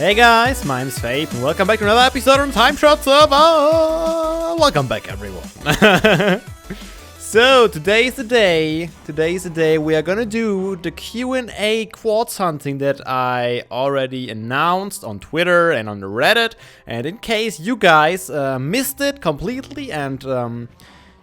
Hey guys, my name's Fabe, and welcome back to another episode on TimeShot server! Welcome back, everyone. So, today's the day we are gonna do the Q&A quartz hunting that I already announced on Twitter and on the Reddit. And in case you guys missed it completely and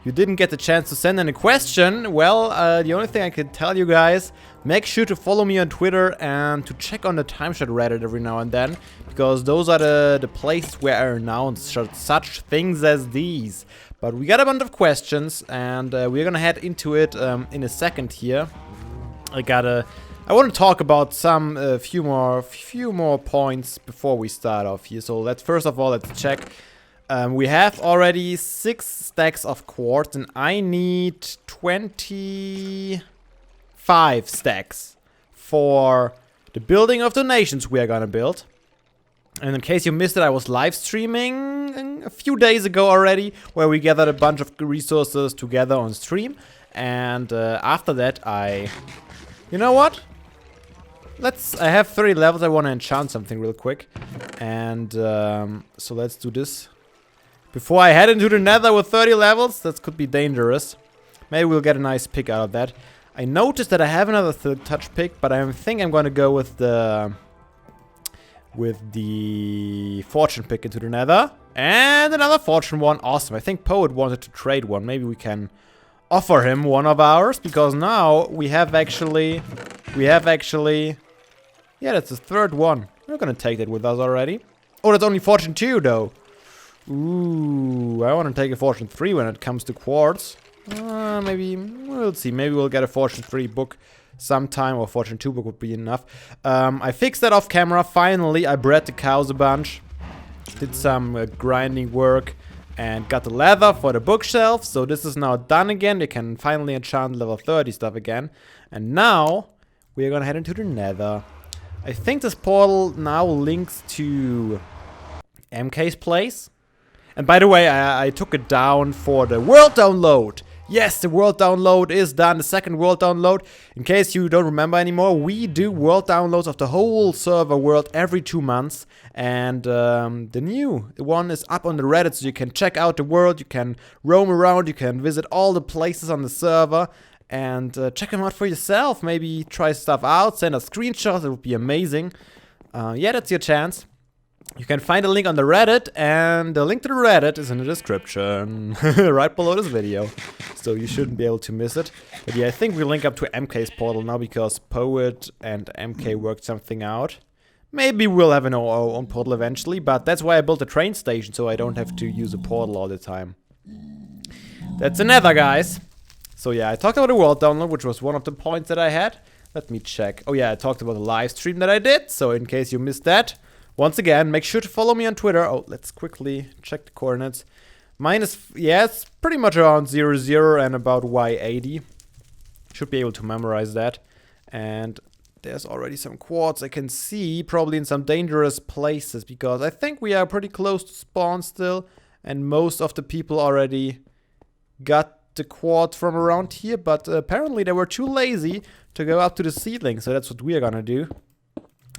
you didn't get the chance to send in a question, well, the only thing I can tell you guys, make sure to follow me on Twitter and to check on the TimeShot Reddit every now and then, because those are the places where I announce such things as these. But we got a bunch of questions, and we're gonna head into it in a second here. I want to talk about some few more points before we start off here. So let's check. We have already 6 stacks of quartz, and I need 25 stacks for the building of the nations we are gonna build. And in case you missed it, I was live streaming a few days ago already, where we gathered a bunch of resources together on stream. And after that, you know what? I have 30 levels. I want to enchant something real quick, and so let's do this. Before I head into the nether with 30 levels, that could be dangerous. Maybe we'll get a nice pick out of that. I noticed that I have another third touch pick, but I think I'm going to go with the fortune pick into the nether. And another fortune one. Awesome. I think Poet wanted to trade one. Maybe we can offer him one of ours, because now we have actually... Yeah, that's the third one. We're going to take that with us already. Oh, that's only fortune 2 though. Ooh, I want to take a fortune 3 when it comes to quartz. Maybe, we'll see. Maybe we'll get a fortune 3 book sometime, or fortune 2 book would be enough. I fixed that off camera. Finally, I bred the cows a bunch. Did some grinding work and got the leather for the bookshelf. So this is now done again. We can finally enchant level 30 stuff again. And now, we're gonna head into the nether. I think this portal now links to MK's place. And by the way, I took it down for the world download. Yes, the world download is done, the second world download. In case you don't remember anymore, we do world downloads of the whole server world every 2 months. And the new one is up on the Reddit, so you can check out the world, you can roam around, you can visit all the places on the server. And check them out for yourself. Maybe try stuff out, send us screenshots, it would be amazing. Yeah, that's your chance. You can find a link on the Reddit, and the link to the Reddit is in the description, right below this video. So you shouldn't be able to miss it. But yeah, I think we link up to MK's portal now, because Poet and MK worked something out. Maybe we'll have our own portal eventually, but that's why I built a train station, so I don't have to use a portal all the time. That's another, guys. So yeah, I talked about the world download, which was one of the points that I had. Let me check. Oh yeah, I talked about the live stream that I did, so in case you missed that, once again, make sure to follow me on Twitter. Oh, let's quickly check the coordinates. Yeah, it's pretty much around 00 and about Y80. Should be able to memorize that. And there's already some quartz I can see, probably in some dangerous places, because I think we are pretty close to spawn still, and most of the people already got the quartz from around here, but apparently they were too lazy to go up to the ceiling, so that's what we are gonna do.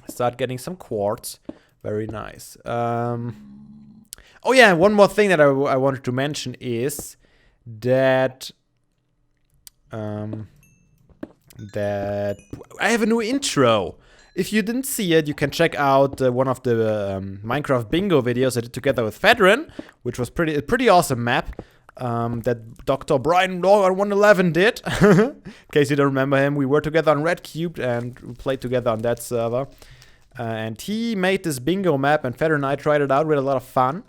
Start getting some quartz. Very nice. Oh yeah, one more thing that I wanted to mention is that that I have a new intro. If you didn't see it, you can check out one of the Minecraft bingo videos I did together with Fedrin, which was a pretty awesome map that Dr. Brian Law on 111 did. In case you don't remember him, we were together on Red Cubed and we played together on that server. And he made this bingo map, and Fedor and I tried it out. We had a lot of fun.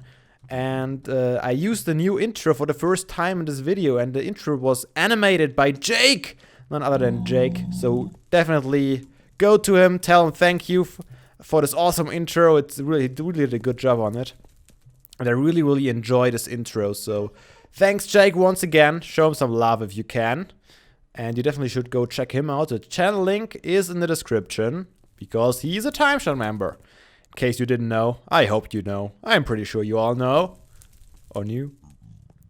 And I used the new intro for the first time in this video, and the intro was animated by Jake, none other than Jake. So definitely go to him, tell him thank you for this awesome intro. He really did a good job on it. And I really enjoy this intro. So thanks, Jake, once again. Show him some love if you can. And you definitely should go check him out. The channel link is in the description, because he's a TimeShot member. In case you didn't know, I hope you know. I'm pretty sure you all know. Or knew.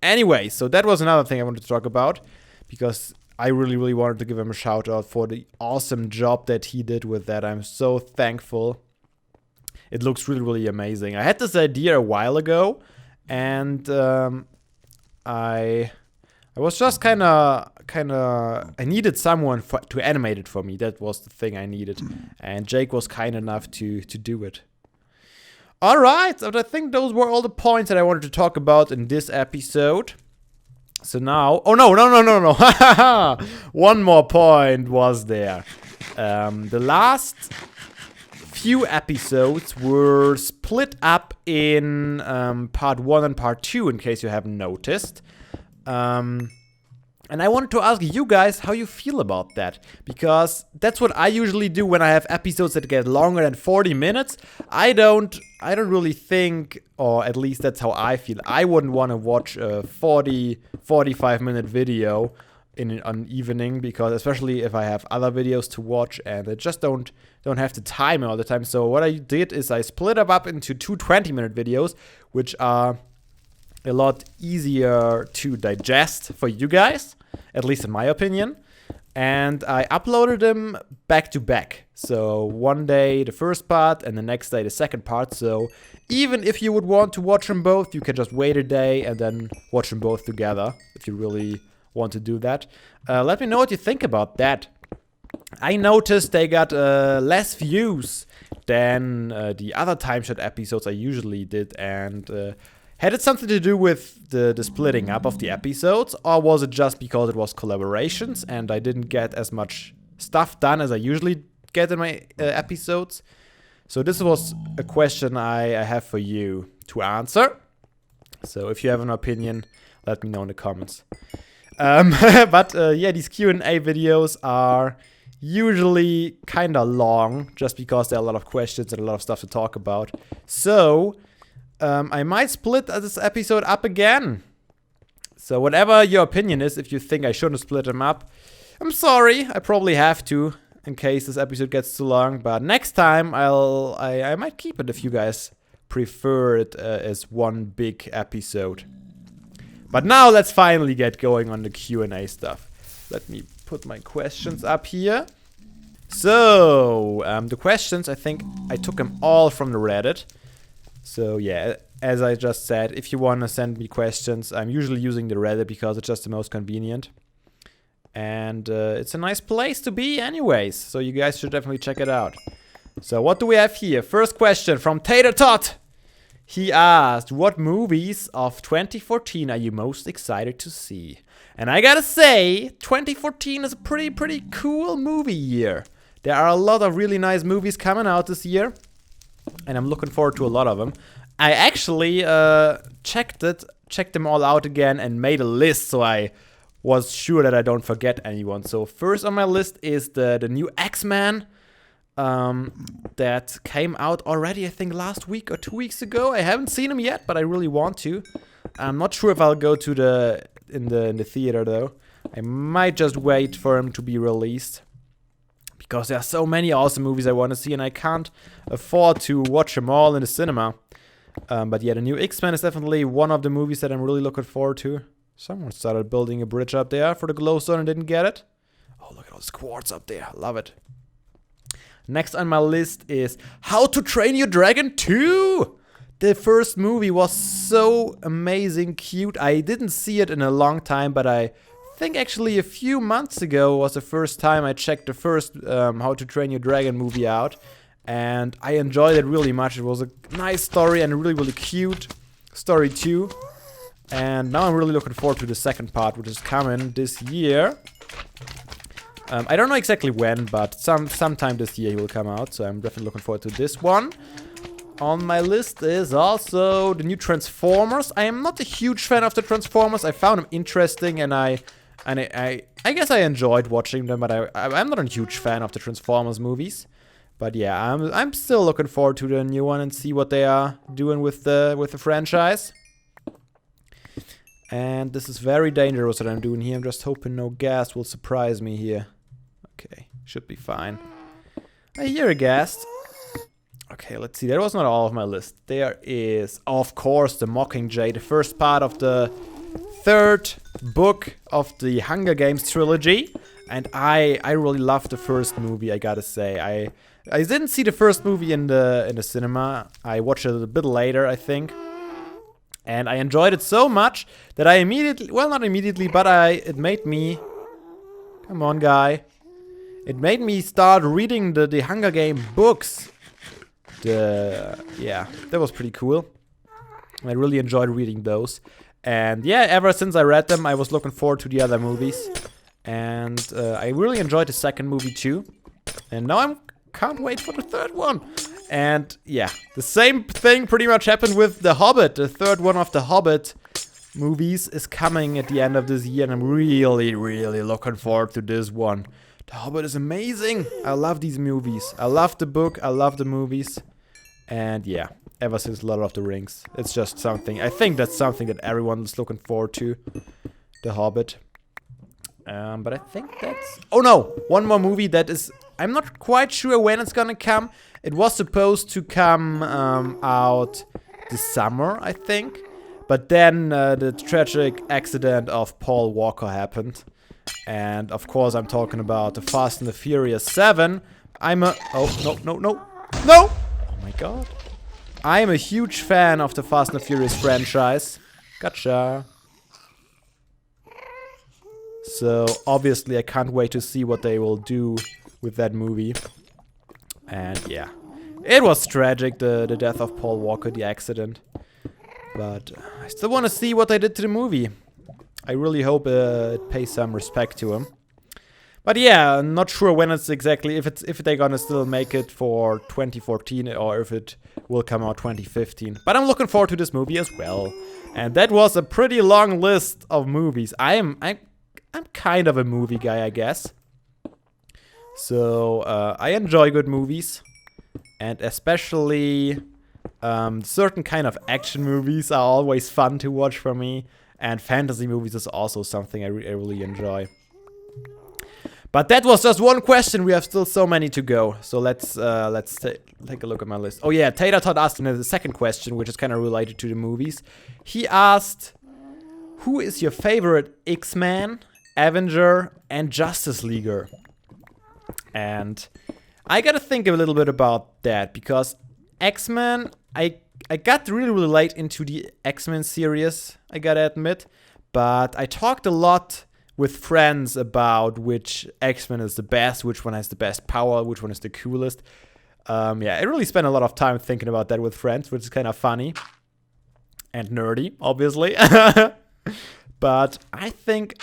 Anyway, so that was another thing I wanted to talk about, because I really wanted to give him a shout out for the awesome job that he did with that. I'm so thankful. it looks really, really amazing. I had this idea a while ago, and I was just kind of, I needed someone to animate it for me. That was the thing I needed. And Jake was kind enough to do it. All right, so I think those were all the points that I wanted to talk about in this episode. So now, oh no. One more point was there. The last few episodes were split up in part 1 and part 2, in case you haven't noticed. And I wanted to ask you guys how you feel about that, because that's what I usually do when I have episodes that get longer than 40 minutes. I don't really think, or at least that's how I feel. I wouldn't want to watch a 45-minute video in an evening, because especially if I have other videos to watch and I just don't have the time all the time. So what I did is I split them up into 2 20-minute videos, which are a lot easier to digest for you guys, at least in my opinion. And I uploaded them back to back. So one day the first part and the next day the second part. So even if you would want to watch them both, you can just wait a day and then watch them both together if you really want to do that. Let me know what you think about that. I noticed they got less views than the other TimeShot episodes I usually did, and had it something to do with the splitting up of the episodes, or was it just because it was collaborations and I didn't get as much stuff done as I usually get in my episodes? So this was a question I have for you to answer. So if you have an opinion, let me know in the comments. But yeah, these Q&A videos are usually kind of long, just because there are a lot of questions and a lot of stuff to talk about. So I might split this episode up again. So whatever your opinion is, if you think I shouldn't split them up, I'm sorry. I probably have to, in case this episode gets too long. But next time I might keep it if you guys prefer it as one big episode. But now let's finally get going on the Q&A stuff. Let me put my questions up here. So the questions, I think I took them all from the Reddit. So yeah, as I just said, if you want to send me questions, I'm usually using the Reddit because it's just the most convenient. And it's a nice place to be anyways, so you guys should definitely check it out. So what do we have here? First question from Tater Tot. He asked, what movies of 2014 are you most excited to see? And I gotta say, 2014 is a pretty cool movie year. There are a lot of really nice movies coming out this year, and I'm looking forward to a lot of them. I actually checked them all out again and made a list, so I was sure that I don't forget anyone. So first on my list is the new X-Men that came out already, I think last week or 2 weeks ago. I haven't seen him yet, but I really want to. I'm not sure if I'll go to in the theater though. I might just wait for him to be released, because there are so many awesome movies I want to see, and I can't afford to watch them all in the cinema. But yeah, the new X-Men is definitely one of the movies that I'm really looking forward to. Someone started building a bridge up there for the glowstone and didn't get it. Oh, look at all this quartz up there. Love it. Next on my list is How to Train Your Dragon 2. The first movie was so amazing cute. I didn't see it in a long time, but I think actually a few months ago was the first time I checked the first How to Train Your Dragon movie out. And I enjoyed it really much. It was a nice story and a really cute story too. And now I'm really looking forward to the second part, which is coming this year. I don't know exactly when, but sometime this year he will come out. So I'm definitely looking forward to this one. On my list is also the new Transformers. I am not a huge fan of the Transformers. I found them interesting, and I guess I enjoyed watching them, but I'm not a huge fan of the Transformers movies. But yeah, I'm still looking forward to the new one and see what they are doing with the franchise. And this is very dangerous what I'm doing here. I'm just hoping no ghast will surprise me here. Okay, should be fine. I hear a ghast. Okay, let's see. That was not all of my list. There is, of course, the Mockingjay, the first part of the third book of the Hunger Games trilogy. And I really loved the first movie, I gotta say. I didn't see the first movie in the cinema. I watched it a bit later, I think. And I enjoyed it so much that I immediately, well, not immediately, but it made me, come on, guy. It made me start reading the Hunger Game books. Yeah, that was pretty cool. I really enjoyed reading those. And yeah, ever since I read them, I was looking forward to the other movies. And I really enjoyed the second movie too. And now I can't wait for the third one. And yeah, the same thing pretty much happened with The Hobbit. The third one of The Hobbit movies is coming at the end of this year. And I'm really, really looking forward to this one. The Hobbit is amazing. I love these movies. I love the book. I love the movies. And yeah, ever since Lord of the Rings. It's just something. I think that's something that everyone is looking forward to. The Hobbit. But I think that's... Oh no! One more movie that is... I'm not quite sure when it's gonna come. It was supposed to come out this summer, I think. But then the tragic accident of Paul Walker happened. And of course I'm talking about the Fast and the Furious 7. Oh, no. No! Oh my god. I'm a huge fan of the Fast and the Furious franchise. Gotcha. So obviously I can't wait to see what they will do with that movie. And yeah, it was tragic, the death of Paul Walker, the accident. But I still want to see what they did to the movie. I really hope it pays some respect to him. But yeah, I'm not sure when it's exactly, if they're gonna still make it for 2014 or if it will come out 2015. But I'm looking forward to this movie as well. And that was a pretty long list of movies. I'm kind of a movie guy, I guess. So I enjoy good movies, and especially certain kind of action movies are always fun to watch for me. And fantasy movies is also something I really enjoy. But that was just one question. We have still so many to go. So let's take a look at my list. Oh yeah, Tater Todd asked the second question, which is kind of related to the movies. He asked, "Who is your favorite X-Man, Avenger, and Justice Leaguer?" And I gotta think a little bit about that, because X-Men, I got really late into the X-Men series, I gotta admit. But I talked a lot with friends about which X-Men is the best, which one has the best power, which one is the coolest. Yeah, I really spent a lot of time thinking about that with friends, which is kind of funny. And nerdy, obviously. But I think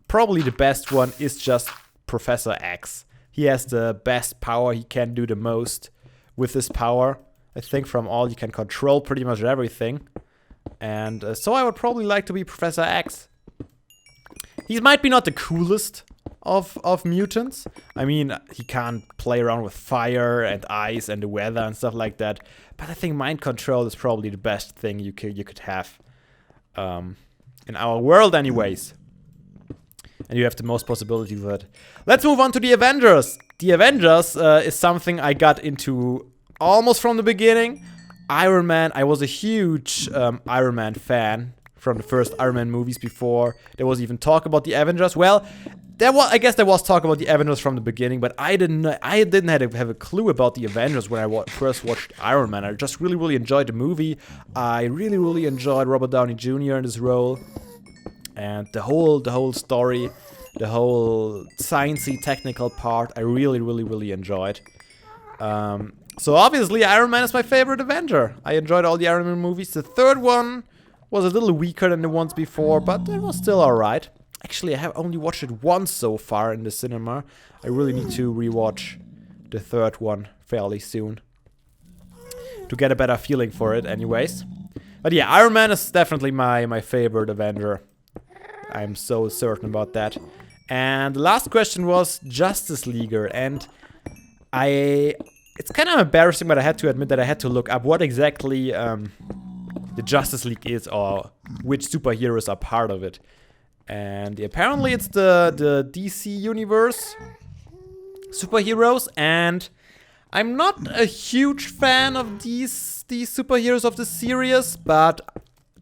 probably the best one is just Professor X. He has the best power, he can do the most with his power. I think from all, he can control pretty much everything. And so I would probably like to be Professor X. He might be not the coolest of mutants. I mean, he can't play around with fire and ice and the weather and stuff like that. But I think mind control is probably the best thing you could have in our world anyways. And you have the most possibility with it. Let's move on to the Avengers. The Avengers is something I got into almost from the beginning. Iron Man, I was a huge Iron Man fan from the first Iron Man movies before there was even talk about the Avengers. Well, I guess there was talk about the Avengers from the beginning, but I didn't have a clue about the Avengers when I first watched Iron Man. I just really enjoyed the movie. I really enjoyed Robert Downey Jr. in this role. And the whole story, the whole sciencey technical part, I really enjoyed. So obviously Iron Man is my favorite Avenger. I enjoyed all the Iron Man movies. The third one was a little weaker than the ones before, but it was still alright. Actually, I have only watched it once so far in the cinema. I really need to rewatch the third one fairly soon to get a better feeling for it anyways. But yeah, Iron Man is definitely my favorite Avenger. I'm so certain about that. And the last question was Justice Leaguer, and it's kind of embarrassing, but I had to admit that I had to look up what exactly the Justice League is, or which superheroes are part of it. And apparently it's the DC Universe superheroes, and I'm not a huge fan of these superheroes of the series, but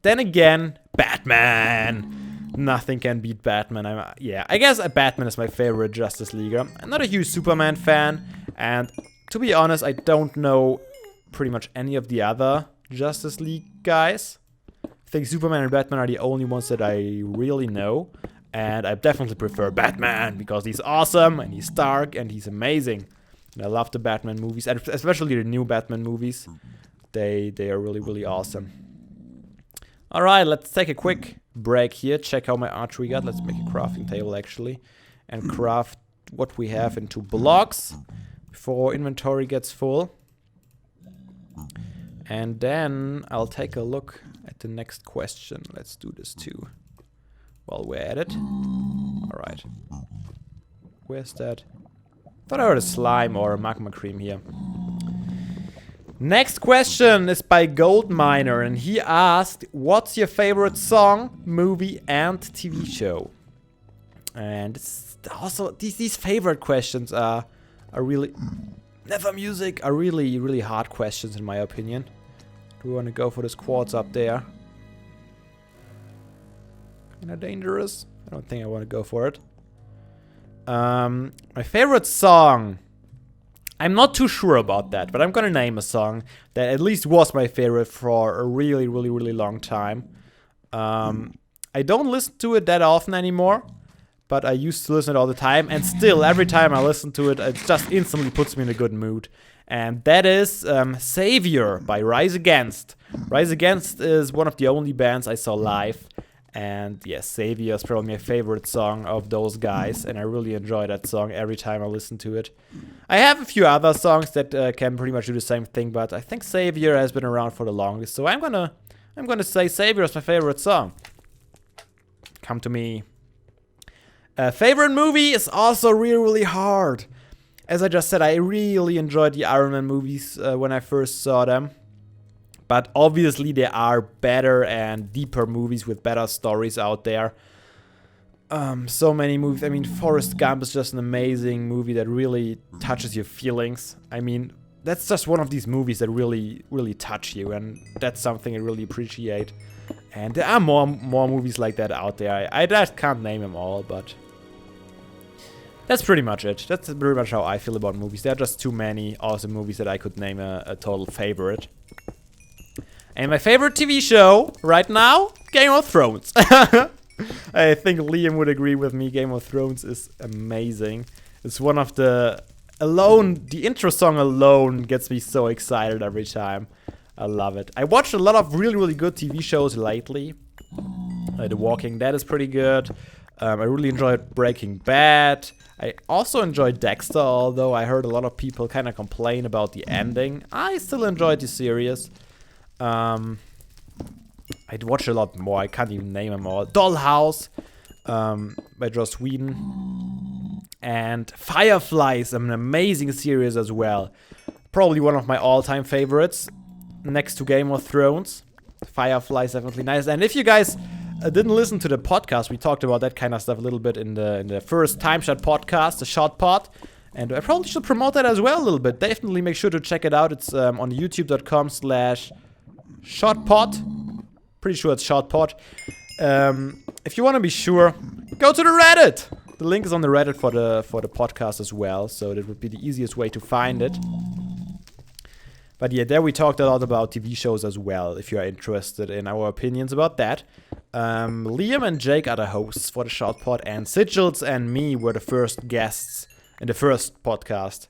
then again, Batman! Nothing can beat Batman. I guess Batman is my favorite Justice Leaguer. I'm not a huge Superman fan, and To be honest, I don't know pretty much any of the other Justice League guys. I think Superman and Batman are the only ones that I really know. And I definitely prefer Batman because he's awesome and he's dark and he's amazing. And I love the Batman movies, and especially the new Batman movies. They are really, really awesome. Alright, let's take a quick break here. Check how my archery got. Let's make a crafting table actually. And craft what we have into blocks before inventory gets full. And then I'll take a look at the next question. Let's do this too while we're at it. Alright. Where's that? Thought I heard a slime or a magma cream here. Next question is by Goldminer, and he asked, what's your favorite song, movie, and TV show? And it's also these favorite questions are really never music are really hard questions in my opinion. Do we want to go for this quartz up there? Kinda dangerous. I don't think I want to go for it. My favorite song. I'm not too sure about that, but I'm gonna name a song that at least was my favorite for a really long time. I don't listen to it that often anymore, but I used to listen to it all the time, and still, every time I listen to it, it just instantly puts me in a good mood. And that is Savior by Rise Against. Rise Against is one of the only bands I saw live. And yes, Savior is probably my favorite song of those guys, and I really enjoy that song every time I listen to it. I have a few other songs that can pretty much do the same thing, but I think Savior has been around for the longest, so I'm gonna say Savior is my favorite song. Come to me. Favorite movie is also really hard. As I just said, I really enjoyed the Iron Man movies when I first saw them. But obviously there are better and deeper movies with better stories out there. So many movies. I mean, Forrest Gump is just an amazing movie that really touches your feelings. I mean, that's just one of these movies that really touch you, and that's something I really appreciate. And there are more movies like that out there. I just can't name them all, but that's pretty much it. That's pretty much how I feel about movies. There are just too many awesome movies that I could name a total favorite. And my favorite TV show right now, Game of Thrones. I think Liam would agree with me. Game of Thrones is amazing. It's one of the intro song alone gets me so excited every time. I love it. I watched a lot of really good TV shows lately. The Walking Dead is pretty good. I really enjoyed Breaking Bad. I also enjoyed Dexter, although I heard a lot of people kind of complain about the ending. I still enjoyed the series. I'd watch a lot more. I can't even name them all. Dollhouse by Joss Whedon. And Firefly is an amazing series as well. Probably one of my all-time favorites. Next to Game of Thrones. Firefly is definitely nice. And if you guys didn't listen to the podcast, we talked about that kind of stuff a little bit in the first TimeShot podcast, the Shot Pod. And I probably should promote that as well a little bit. Definitely make sure to check it out. It's on youtube.com/shotpod. Pretty sure it's shotpod. If you want to be sure, go to the Reddit. The link is on the Reddit for the podcast as well, so that would be the easiest way to find it. But yeah, there we talked a lot about TV shows as well, if you are interested in our opinions about that. Liam and Jake are the hosts for the Shotpod, and Sigils and me were the first guests in the first podcast.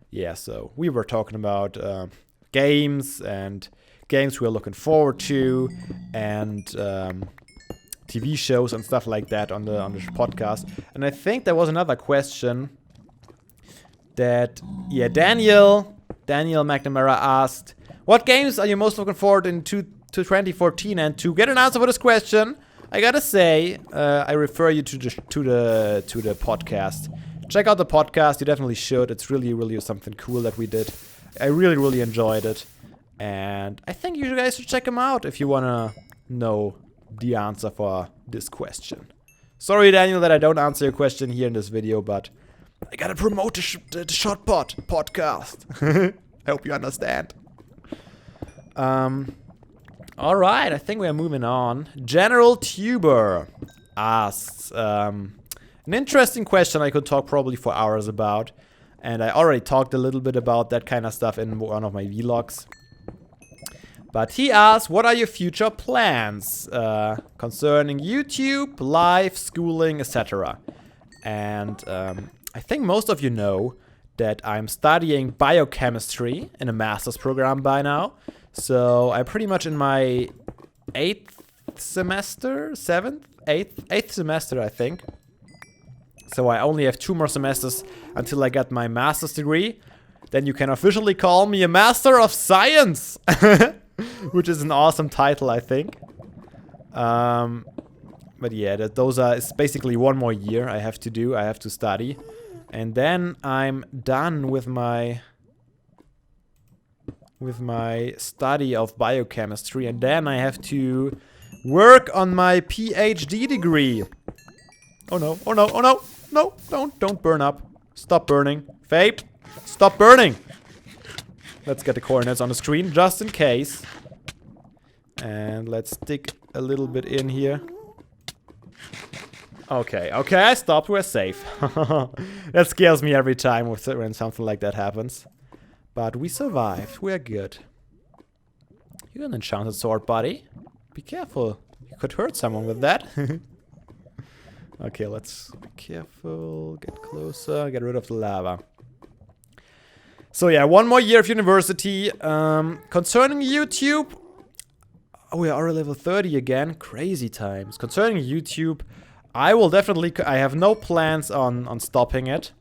Yeah, so we were talking about games and games we're looking forward to, and TV shows and stuff like that on the podcast. And I think there was another question that, yeah, Daniel McNamara asked, what games are you most looking forward to 2014? And to get an answer for this question, I gotta say, I refer you to the podcast. Check out the podcast. You definitely should. It's really something cool that we did. I really enjoyed it, and I think you guys should check them out if you wanna know the answer for this question. Sorry, Daniel, that I don't answer your question here in this video, but I gotta promote the Shotpot podcast. I hope you understand. Alright, I think we are moving on. General Tuber asks an interesting question I could talk probably for hours about. And I already talked a little bit about that kind of stuff in one of my vlogs. But he asked, what are your future plans concerning YouTube, life, schooling, etc. And I think most of you know that I'm studying biochemistry in a master's program by now. So I'm pretty much in my 8th semester, 7th, 8th semester, I think. So I only have 2 more semesters until I get my master's degree. Then you can officially call me a Master of Science, which is an awesome title, I think. But yeah, it's basically 1 more year I have to do. I have to study. And then I'm done with my study of biochemistry, and then I have to work on my PhD degree. Oh no, oh no, oh no. No, don't burn up. Stop burning. Fabe, stop burning. Let's get the coordinates on the screen just in case. And let's stick a little bit in here. Okay, I stopped. We're safe. That scares me every time when something like that happens. But we survived. We're good. You're an enchanted sword, buddy. Be careful. You could hurt someone with that. Okay, let's be careful. Get closer. Get rid of the lava. So yeah, 1 more year of university. Concerning YouTube... Oh, we are level 30 again. Crazy times. Concerning YouTube... I will definitely... I have no plans on stopping it.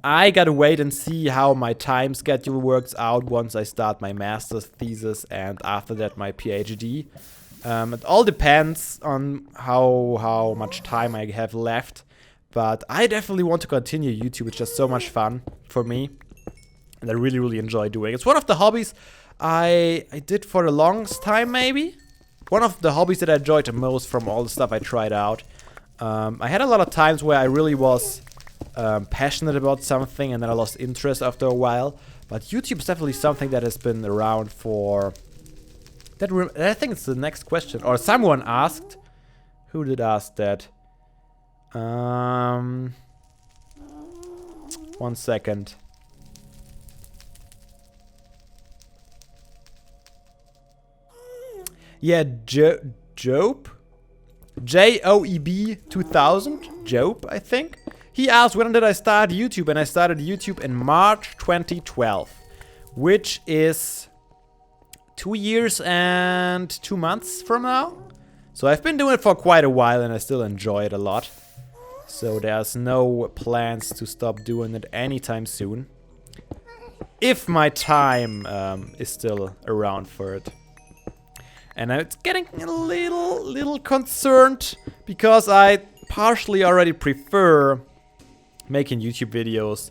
I gotta wait and see how my time schedule works out once I start my master's thesis and after that my PhD. It all depends on how much time I have left. But I definitely want to continue YouTube. It's just so much fun for me. And I really, really enjoy doing it. It's one of the hobbies I did for the longest time, maybe. One of the hobbies that I enjoyed the most from all the stuff I tried out. I had a lot of times where I really was passionate about something and then I lost interest after a while. But YouTube is definitely something that has been around for... I think it's the next question. Or someone asked. Who did ask that? 1 second. Yeah, Job? Joeb 2000? Job, I think. He asked, when did I start YouTube? And I started YouTube in March 2012. Which is 2 years and 2 months from now. So I've been doing it for quite a while and I still enjoy it a lot. So there's no plans to stop doing it anytime soon. If my time is still around for it. And it's getting a little concerned because I partially already prefer making YouTube videos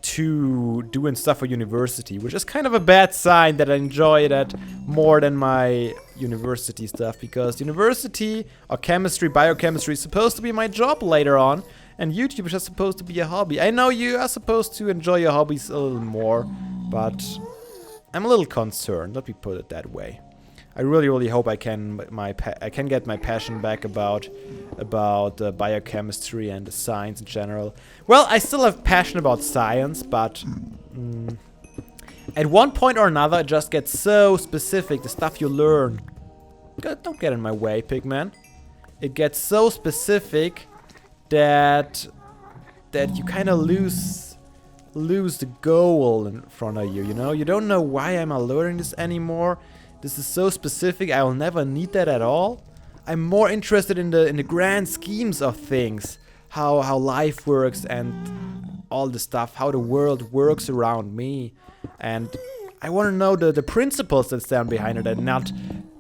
to doing stuff for university, which is kind of a bad sign that I enjoy that more than my university stuff, because university or chemistry, biochemistry is supposed to be my job later on, and YouTube is just supposed to be a hobby. I know you are supposed to enjoy your hobbies a little more, but I'm a little concerned, let me put it that way. I really, really hope I can get my passion back about biochemistry and the science in general. Well, I still have passion about science, but at one point or another, it just gets so specific. The stuff you learn. Don't get in my way, Pigman. It gets so specific that you kind of lose the goal in front of you. You know, you don't know why am I learning this anymore. This is so specific, I will never need that at all. I'm more interested in the grand schemes of things. How life works and all the stuff, how the world works around me. And I want to know the principles that stand behind it and not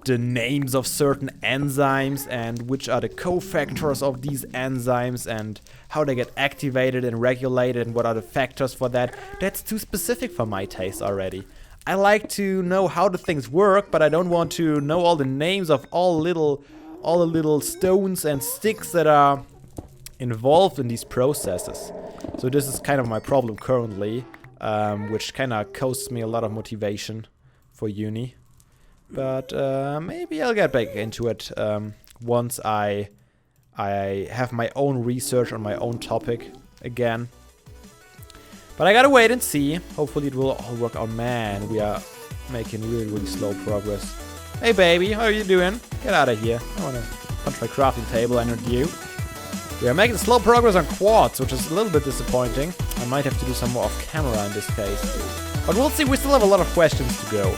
the names of certain enzymes and which are the cofactors of these enzymes and how they get activated and regulated and what are the factors for that. That's too specific for my taste already. I like to know how the things work, but I don't want to know all the names of all the little stones and sticks that are involved in these processes. So this is kind of my problem currently, which kind of costs me a lot of motivation for uni. But maybe I'll get back into it once I have my own research on my own topic again. But I gotta wait and see. Hopefully it will all work out. Man, we are making really, really slow progress. Hey, baby, how are you doing? Get out of here. I wanna punch my crafting table and not you. We are making slow progress on Quartz, which is a little bit disappointing. I might have to do some more off camera in this case. But we'll see, we still have a lot of questions to go.